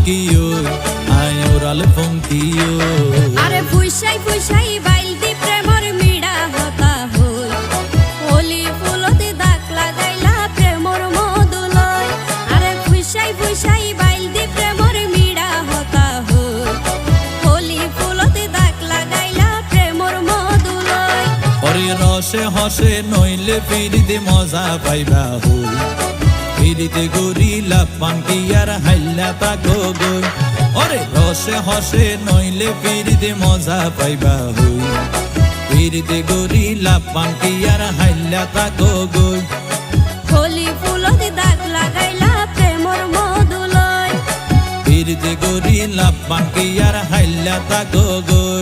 কিও আয় ওরাল ফঙ্কিও আরে ফুইসাই ফুইসাই বাইলতি প্রেমর মিড়া হতা হই হোলি ফুলতে দাগ লাগাইলা প্রেমর মধুলয় আরে ফুইসাই ফুইসাই বাইলতি প্রেমর মিড়া হতা হই হোলি ফুলতে দাগ লাগাইলা প্রেমর মধুলয় ওরে রসে হসে নইলে ফিরিতে মজা পাইবা হই ফিরিতে গরিলা পাঙ্কি আর হাইলা তাকো গই ওরে রসে হসে নইলে ফিরিতে মজা পাইবা হই ফিরিতে গরিলা পাঙ্কি আর হাইলা তাকো গই হোলি ফুলতে দাগ লাগাইলা প্রেমর মধুলয় ফিরিতে গরিলা পাঙ্কি আর হাইলা তাকো গই।